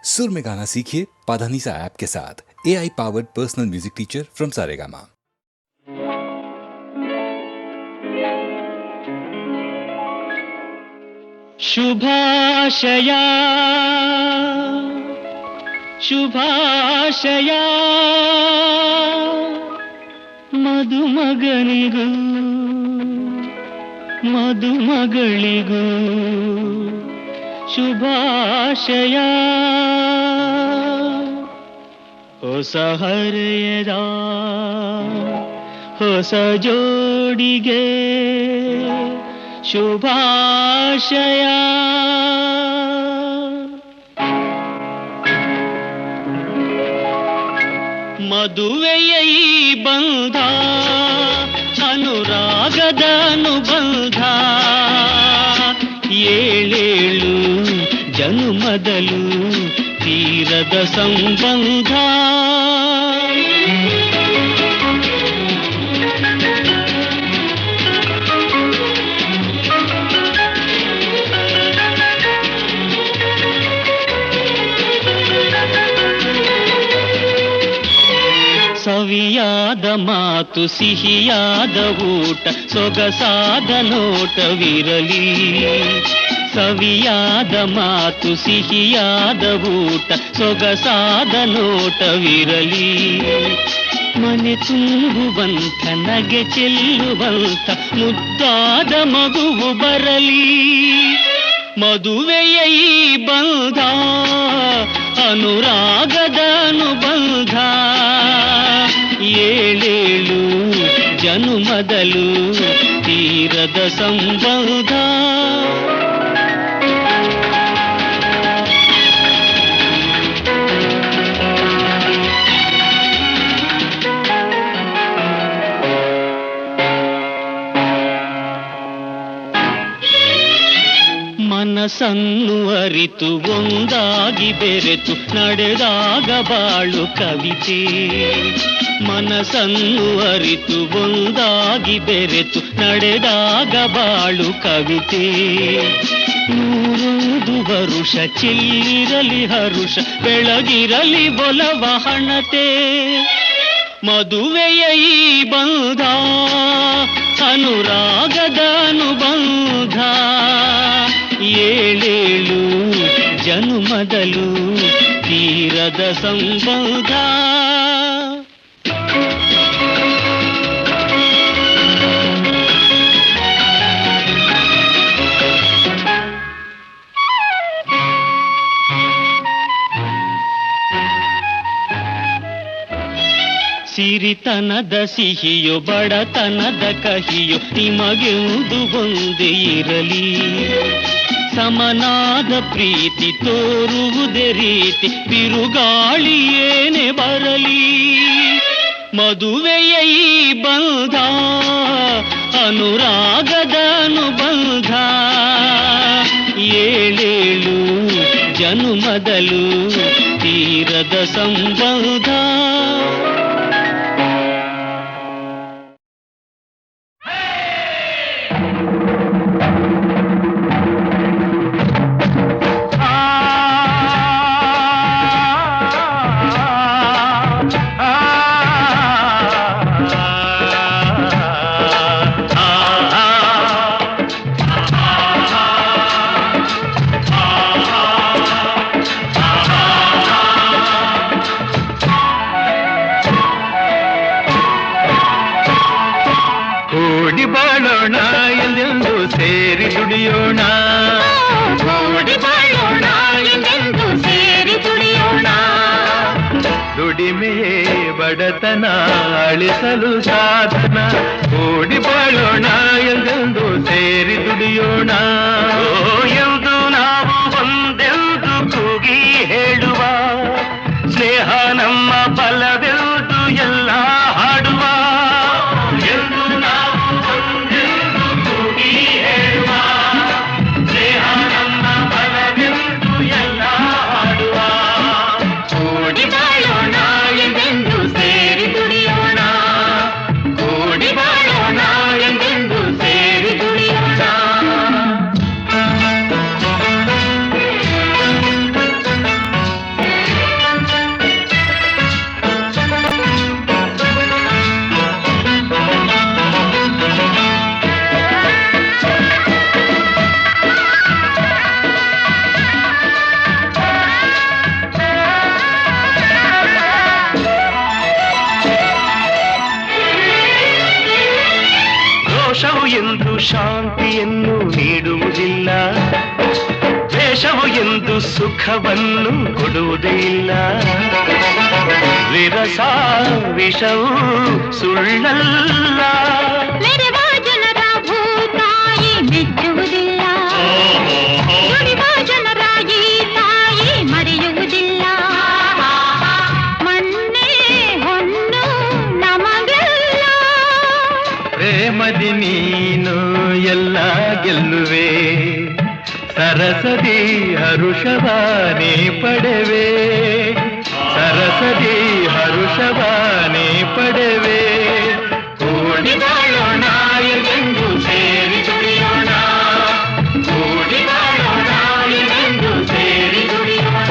सुर में गाना सीखिए पाधानीसा ऐप के साथ। AI powered personal music teacher from Saregama. ಶುಭಾಶಯ ಶುಭಾಶಯ ಮದುಮಗನಿಗೂ ಮದುಮಗಳಿಗೂ ಶುಭಾಶಯ. ಹೊಸ ಹರೆಯದ ಹೊಸ ಜೋಡಿಗೆ ಶುಭಾಶಯ. ಮದುವೆಯ ಈ ಬಂಧ ಅನುರಾಗದ ಅನುಬಂಧ, ಏಳೇಳು ಜನುಮದಲು ತೀರದ ಸಂಬಂಧ. ಸವಿಯಾದ ಮಾತು ಸಿಹಿಯಾದ ಊಟ ಸೊಗಸಾದ ನೋಟವಿರಲಿ. ಸವಿಯಾದ ಮಾತು ಸಿಹಿಯಾದ ಊಟ ಸೊಗಸಾದ ನೋಟವಿರಲಿ. ಮನೆ ತುಂಬುವಂಥ ನಗೆ ಚೆಲ್ಲುವಂಥ ಮುದ್ದಾದ ಮಗುವು ಬರಲಿ. ಮದುವೆಯ ಈ ಬಂಧ ಅನುರಾಗದ ಅನುಬಂಧ, ಏಳೇಳು ಜನುಮದಲು ತೀರದ ಸಂಬಂಧ. ಮನಸ್ಸನ್ನು ಅರಿತು ಒಂದಾಗಿ ಬೆರೆತು ನಡೆದಾಗ ಬಾಳು ಕವಿತೆ. ಮನಸ್ಸನ್ನು ಅರಿತು ಒಂದಾಗಿ ಬೆರೆತು ನಡೆದಾಗ ಬಾಳು ಕವಿತೆ. ನೂರೊಂದು ವರುಷ ಚೆಲ್ಲಿರಲಿ ಹರುಷ ಬೆಳಗಿರಲಿ ಒಲವ ಹಣತೆ. ಮದುವೆಯ ಈ ಬಂಧ ಅನುರಾಗದ ಅನುಬಂಧ, ಏಳೇಳು ಜನುಮದಲು ತೀರದ ಸಂಬಂಧ. ಸಿರಿತನದ ಸಿಹಿಯೋ ಬಡತನದ ಕಹಿಯೋ ನಿಮಗೆಂದು ಒಂದೇ ಇರಲಿ. ಸಮನಾದ ಪ್ರೀತಿ ತೋರುವುದೇ ರೀತಿ ಬಿರುಗಾಳಿ ಏನೇ ಬರಲಿ. ಮದುವೆಯ ಈ ಬಂಧ ಅನುರಾಗದ ಅನುಬಂಧ, ಏಳೇಳು ಜನುಮದಲು ತೀರದ ಸಂಬಂಧ. ಕೂಡಿ ಬಾಳೋಣ ಎಂದೆಂದು ಸೇರಿ ದುಡಿಯೋಣ. ಕೂಡಿ ಬಾಳೋಣ ಎಂದೆಂದು ಸೇರಿ ದುಡಿಯೋಣ. ದುಡಿಮೆಯೇ ಬಡತನ ಅಳಿಸಲು ಸಾಧನ. ಕೂಡಿ ಬಾಳೋಣ ಎಂದೆಂದು ಸೇರಿ ದುಡಿಯೋಣ. ಎಂದು ನಾವು ಒಂದೆಂದು ಕೂಗಿ ಹೇಳುವ, ಸ್ನೇಹ ನಮ್ಮ ಬಲವೆಂದು ಎಲ್ಲ ಹಾಡುವ. ಶಾಂತಿಯನ್ನು ನೀಡುವುದಿಲ್ಲ, ದ್ವೇಷವು ಎಂದು ಸುಖವನ್ನು ಕೊಡುವುದೇ ಇಲ್ಲ. ವಿರಸ ವಿಷವು ಸುಳ್ಳಲ್ಲ, ಮೆರೆವ ಜನರ ಭೂತಾಯಿ ಮೆಚ್ಚುವುದಿಲ್ಲ, ನುಡಿವ ಜನರ ಈ ತಾಯಿ ಮರೆಯುವುದಿಲ್ಲ. ಮಣ್ಣೆ ಹೊನ್ನು ನಮಗೆಲ್ಲ, ಪ್ರೇಮದಿ ನೀನು ಎಲ್ಲ ಗೆಲ್ಲುವೆ, ಸರಸದಿ ಹರುಷವಾನೇ ಪಡೆವೆ, ಸರಸದಿ ಹರುಷವಾನೇ ಪಡೆವೆ. ಕೂಡಿ ಬಾಳೋಣ ಎಂದು ಸೇರಿ ದುಡಿಯೋಣ, ಕೂಡಿ ಬಾಳೋಣ ಎಂದು ಸೇರಿ ದುಡಿಯೋಣ.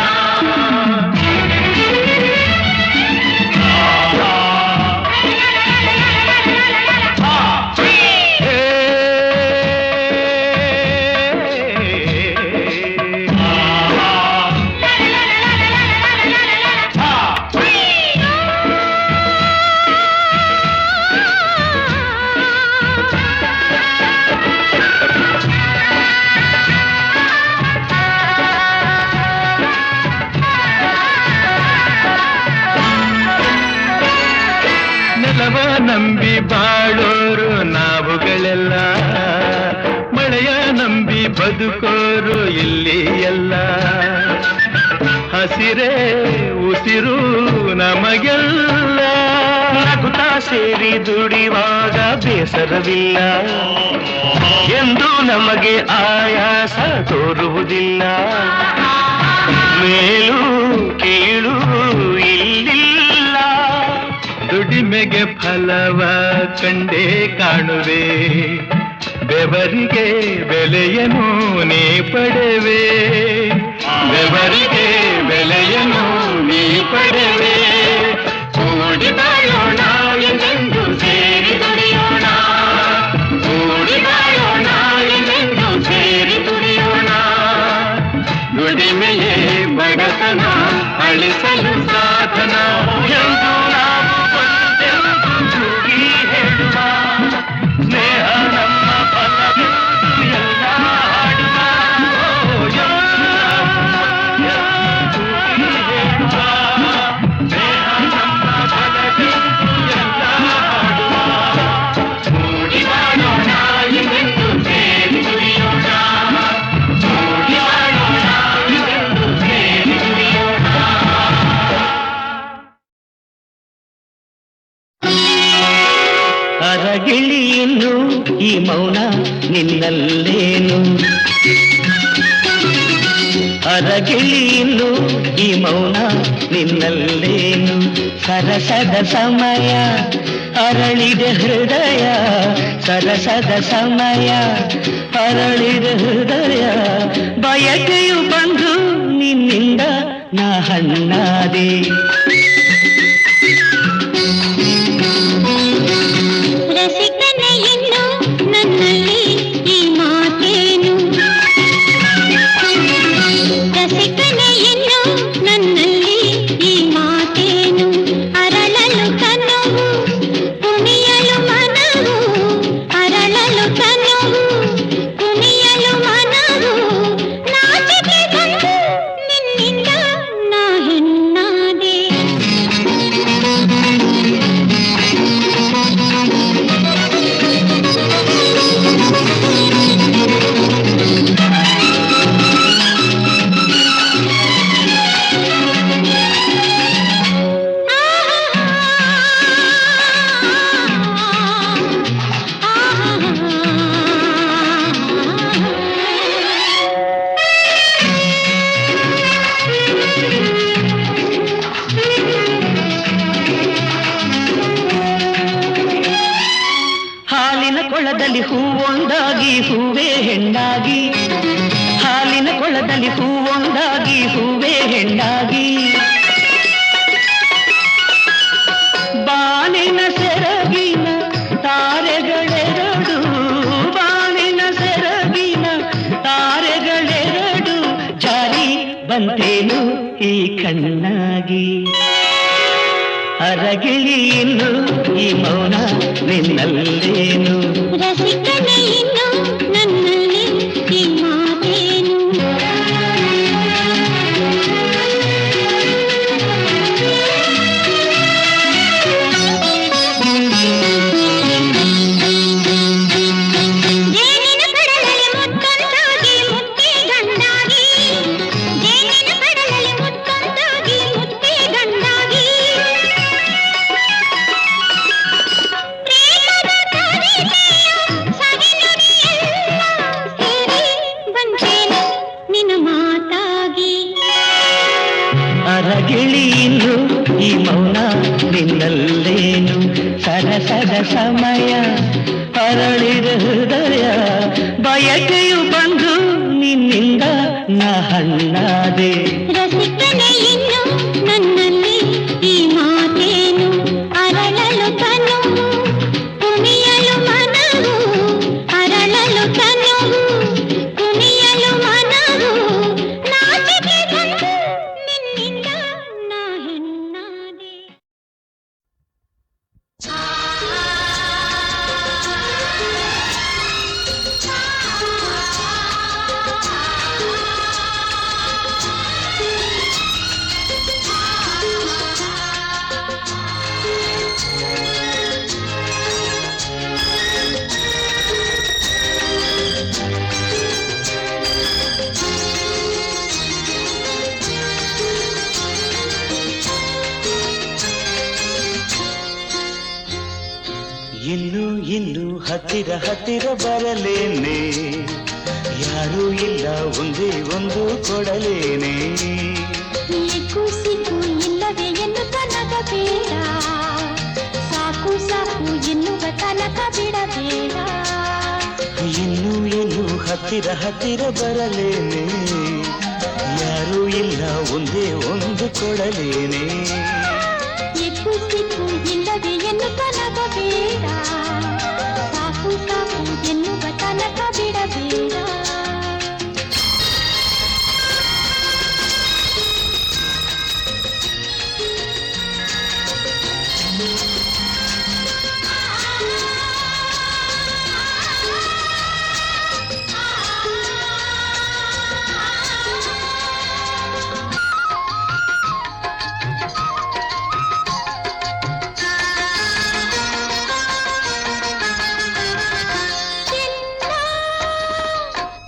ನೆಲವ ನಂಬಿ ಬಾಳೋರು ನಾವುಗಳೆಲ್ಲ, ಮಳೆಯ ನಂಬಿ ಬದುಕೋರು ಇಲ್ಲಿ ಎಲ್ಲ. ಹಸಿರೇ ಉಸಿರು ನಮಗೆಲ್ಲ, ನಗುತ್ತಾ ಸೇರಿ ದುಡಿವಾಗ ಬೇಸರವಿಲ್ಲ, ಎಂದು ನಮಗೆ ಆಯಾಸ ತೋರುವುದಿಲ್ಲ. ಮೇಲು ಕೀಳು ಇಲ್ಲಿಲ್ಲ, ದುಡಿಮೆಗೆ ಫಲವ ಕಂಡೇ ಕಾಣುವೆ, ಬೆವರಿಗೆ ಬೆಲೆಯನ್ನು ನೀ ಪಡೆವೆ, ಬೆವರಿಗೆ ಬೆಲೆಯನ್ನು ನೀ ಪಡೆವೆ. ಕೂಡಿ ಬಾಳೋಣ ಎಂದು ಸೇರಿ ದುಡಿಯೋಣ, ಕೂಡಿ ಬಾಳೋಣ ಎಂದು ಸೇರಿ ದುಡಿಯೋಣ. ದುಡಿಮೆಯೇ ಬಡತನ ಅಳಿಸಲು ಸಾಧನ ಎಂದು ನಾವು ಒಂದೆಂದು ಕೂಗಿ ಹೇಳುವ, ಸ್ನೇಹ ನಮ್ಮ ಫಲವೆಂದು ಎಲ್ಲ ಹಾಡುವ. ಕೂಗಿ ಹೇಳುವ, ಸ್ನೇಹ ನಮ್ಮ ಫಲವೆಂದು ಎಲ್ಲ ಹಾಡುವ. ಕೂಡಿ ಬಾಳೋಣ ಎಂದು ಸೇರಿ ದುಡಿಯೋಣ, ಕೂಡಿ ಬಾಳೋಣ ಎಂದು ಸೇರಿ ದುಡಿಯೋಣ. ಅರಗಿಳಿಯನ್ನು ಈ ಮೌನ ನಿನ್ನಲ್ಲೇನು, ಅರಗಿಳಿಯನ್ನು ಈ ಮೌನ ನಿನ್ನಲ್ಲೇನು. ಸರಸದ ಸಮಯ ಅರಳಿದ ಹೃದಯ, ಸರಸದ ಸಮಯ ಅರಳಿದ ಹೃದಯ. ಬಯಕೆಯು ಬಂದು ನಿನ್ನಿಂದ ನಾ ಹಣ್ಣಾದೆ, ರಸಿಕನೇ ಇನ್ನು ನನ್ನಲ್ಲಿ ಈ ಮಾತೇನು, ರಸಿಕನೇ ಇನ್ನು ನನ್ನಲ್ಲಿ ಈ ಮಾತೇನು. ಅರಳಲು ತನುವು ಕುಣಿಯಲು ಮನವು, ಅರಳಲು ತನುವು ಕುಣಿಯಲು ಮನವು. ನಾಚಿಕೆ ಬಂದು ನಿನ್ನಿಂದ ನಾ ಹೆಣ್ಣಾದೆ. ಹಾಲಿನ ಕೊಳದಲ್ಲಿ ಹೂವೊಂದಾಗಿ ಹೂವೇ ಹೆಣ್ಣಾಗಿ, ಹಾಲಿನ ಕೊಳದಲ್ಲಿ ಹೂವೊಂದಾಗಿ ಹೂವೇ ಹೆಣ್ಣಾಗಿ. ಬಾನಿನ ಸೆರಗಿನ ತಾರೆಗಳೆರಡು, ಬಾನಿನ ಸೆರಗಿನ ತಾರೆಗಳೆರಡು. ಜಾರಿ ಬಂತೇನು ಈ ಕಣ್ಣಾಗಿ, ಅರಗಿಳಿ ಇನ್ನು ಈ ಮೌನ ನಿನ್ನಲ್ಲೇನು ರಸಿಕನೇ ಇನ್ನು ನನ್ನಲ್ಲಿ ಈ ಮಾತೇನು ಜೇನಿನ ಕಡಲಲ್ಲಿ ಮುತ್ತೊಂದಾಗಿ ಮುತ್ತೆ ಗಂಡಾಗಿ ಜೇನಿನ ಕಡಲಲ್ಲಿ ಮುತ್ತೊಂದಾಗಿ ಮುತ್ತೆ ಗಂಡಾಗಿ ಪ್ರೇಮದ ಕವಿತೆಯ ಸವಿನುಡಿಯೆಲ್ಲ ಸೇರಿ ಬಂದೇನು ನಿನ್ನ ಮಾತಾಗಿ ಅರಗಿಳಿ ಇನ್ನು ಈ ಮೌನ ನಿನ್ನಲ್ಲೇನು ಸರಸದ ಸಮಯ ಅರಳಿದ ಹೃದಯ ಬಯಕೆಯು ಬಂದು ನಿನ್ನಿಂದ ನಾ ಹಣ್ಣಾದೆ ರಸಿಕನೇ ಇನ್ನು ನನ್ನಲ್ಲಿ ಈ ಮಾತೇನು ಅರಳಲು ತನುವು ಕುಣಿಯಲು ಮನವು ಅರಳಲು ತನುವು ಕುಣಿಯಲು ಮನವು ನಾಚಿಕೆ ಬಂದು ನಿನ್ನಿಂದ ನಾ ಹೆಣ್ಣಾದೆ ಇನ್ನು ಇನ್ನು ಹತ್ತಿರ ಹತ್ತಿರ ಬರಲೇನೆ ಯಾರೂ ಇಲ್ಲ ಒಂದೇ ಒಂದು ಕೊಡಲೇನೆ ಏಕು ಸಿಕ್ಕು ಇಲ್ಲವೇ ಎನ್ನು ತನಕ ಬೇಡ ಸಾಕು ಸಾಕು ಎನ್ನುವ ತನಕ ಬಿಡಬೇಡ ಇನ್ನು ಇನ್ನು ಹತ್ತಿರ ಹತ್ತಿರ ಬರಲೇನೆ ಯಾರೂ ಇಲ್ಲ ಒಂದೇ ಒಂದು ಕೊಡಲೇನೆ ಏಕು ಸಿಕ್ಕು ಇಲ್ಲವೇ ಎನ್ನು ತನಕ ಬೇಡ ಸಾಕು ಸಾಕು ಎನ್ನುವ ತನಕ ಬಿಡಬೇಡ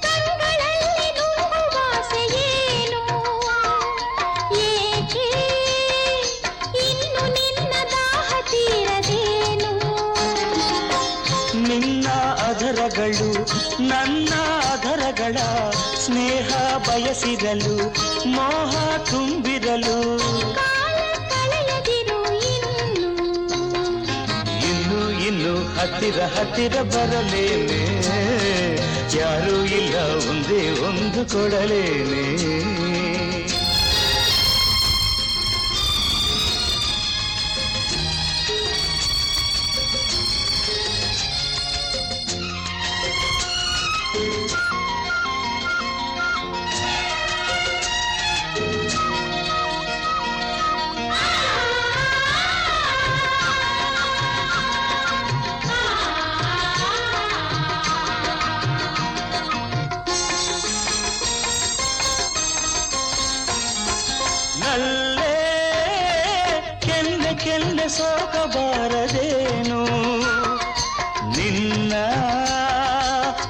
ಕಂಗಳಲ್ಲಿ ನುಂಗುವ ಆಸೆಯೇನು ಏಕೆ ಇನ್ನು ನಿನ್ನ ದಾಹ ತೀರದೇನು ನಿನ್ನ ಅಧರಗಳು ನನ್ನ ಅಧರಗಳ ಸ್ನೇಹ ಬಯಸಿರಲು ಮೋಹ ತುಂಬಿರಲು ಕಾಲ ಕಳೆಯದಿರು ಇನ್ನು ಇನ್ನು ಹತ್ತಿರ ಹತ್ತಿರ ಬರಲೇನೆ ಯಾರೂ ಇಲ್ಲ ಒಂದೇ ಒಂದು ಕೊಡಲೇನೆ ನಲ್ಲೇ ಕೆನ್ನೆ ಕೆನ್ನೆ ಸೋಕಬಾರದೇನು ನಿನ್ನ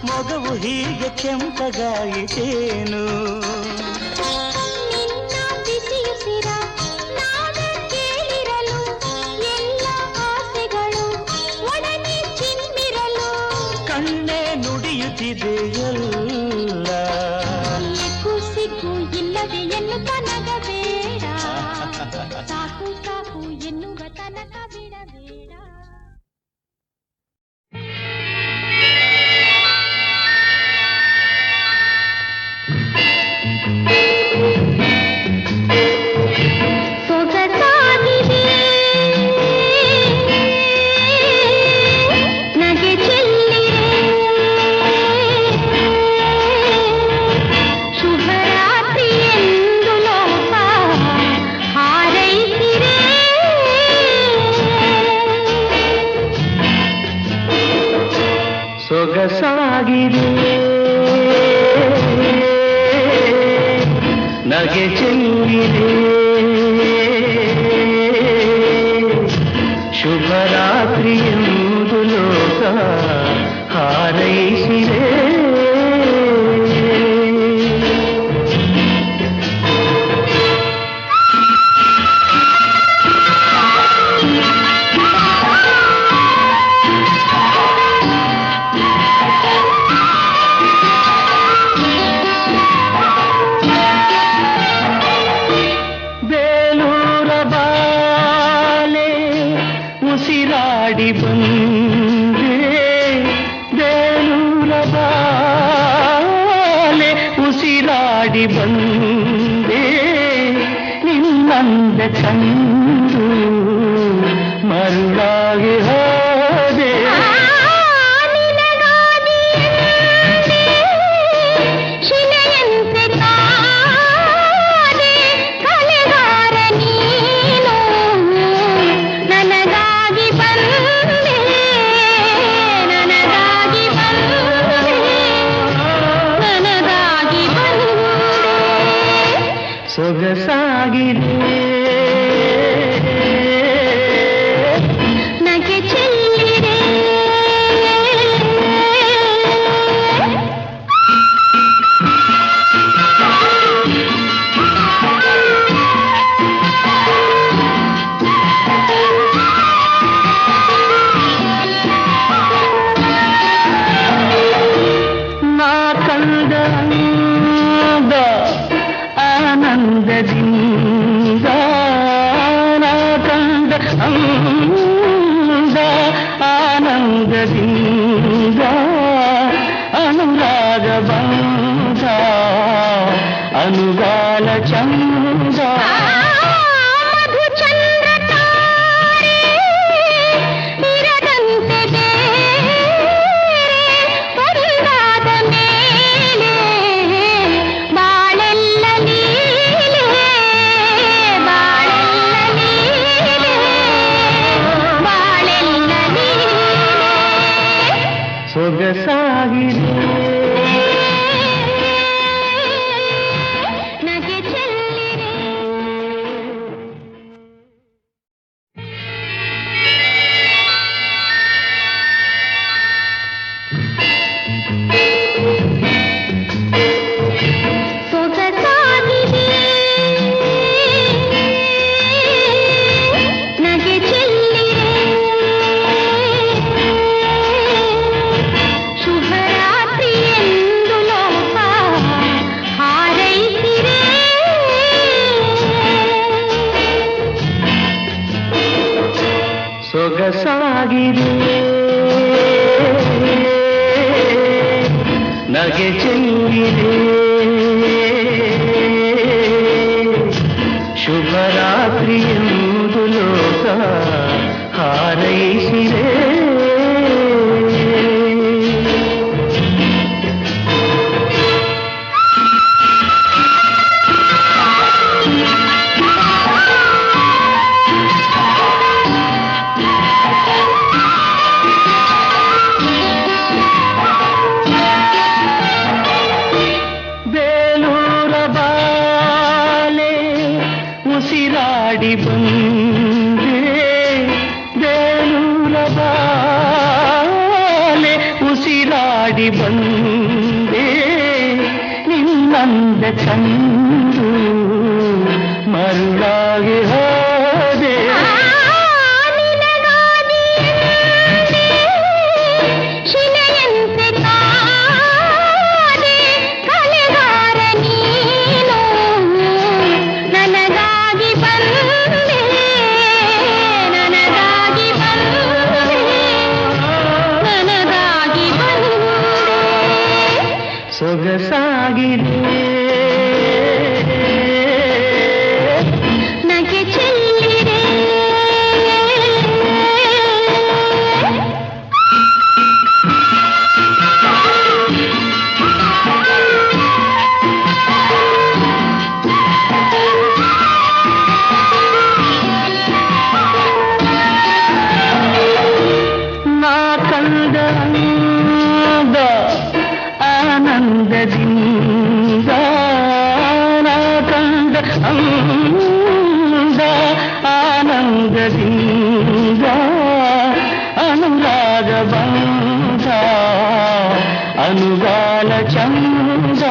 ಮೊಗವು ಹೀಗೆ ಕೆಂಪಗಾಯಿತೇನು ನಿನ್ನ ಬಿಸಿಯುಸಿರ ನಾವೇ ಕೇಳಿರಲು ಎಲ್ಲ ಆಸೆಗಳು ಒಡನೆ ಚಿಮ್ಮಿರಲು ಕಣ್ಣೆ ನುಡಿಯುತ್ತಿದೆ ಎಲ್ಲ ಏಕು ಸಿಕ್ಕು ಇಲ್ಲವೇ ಎನ್ನು ತನಕ ಬೇಡ ಸಾಕು ಸಾಕು ಎನ್ನುವ ತನಕ ಬಿಡಬೇಡ ನಗೆ ಚೆಲ್ಲಿದೆ ಶುಭರಾತ್ರಿ ಎಂದು ಲೋಕ ಹಾರೈಸಿದೆ ಉಸಿರಾಡಿ ಬಂದೆ ಬೇಲೂರ ಬಾಲೆ ಉಸಿರಾಡಿ ಬಂದೆ ನಿನ್ನಂದ ಕಂಡು ಮರುಳಾಗಿ ಹೋದೆ ಸೊಗಸಾಗಿದೆ ನಗೆ ಚೆಲ್ಲಿದೆ ನಾ ಕಂದ ಆನಂದದಿಂದ ನಾ ಕಂಡ ಅಂದ ಆನಂದದಿಂದ ಅನುರಾಗ ಬಂದ ಅನುಗಾಲ ಚಂದ ಸೊಗಸಾಗಿದೆ ನಗೆ ಚೆಲ್ಲಿದೆ ಸೊಗಸಾಗಿದೆ ನಗೆ ಚೆಲ್ಲಿದೆ ಶುಭರಾತ್ರಿ ಎಂದು ಲೋಕ ಹಾರೈಸಿದೆ ಸೊಗಸಾಗಿದೆ ನಗೆ ಚೆಲ್ಲಿದೆ ಶುಭರಾತ್ರಿ ಎಂದು ಲೋಕ ಹಾರೈಸಿದೆ ಬೇಲೂರ ಬಾಲೆ ಉಸಿರಾಡಿ ಬಂದೆ ಬೇಲೂರ ಬಾಲೆ ಉಸಿರಾಡಿ ಬಂದೆ ನಿನ್ನಂದ ಕಂಡು ಮರುಳಾಗಿ ಹೋದೆ ಸೊಗಸಾಗಿದೆ ನಗೆ ಚೆಲ್ಲಿದೆ ನಾ ಕಂದ ಆನಂದದಿಂದ ನಗುಗಾಲ ಚಂದ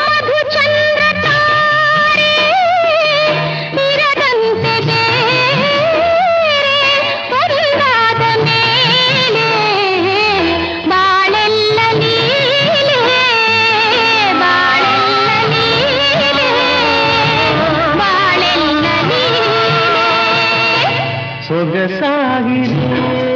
ಮಧುಚಂದ್ರ ತಾರೆ ಇರದಂತೆ ಬೇರೆ ಒಂದಾದ ಮೇಲೆ ಬಾಳೆಲ್ಲ ಲೀಲೆ ಬಾಳೆಲ್ಲ ಲೀಲೆ ಬಾಳೆಲ್ಲ ಲೀಲೆ ಸೊಗಸಾಗಿದೆ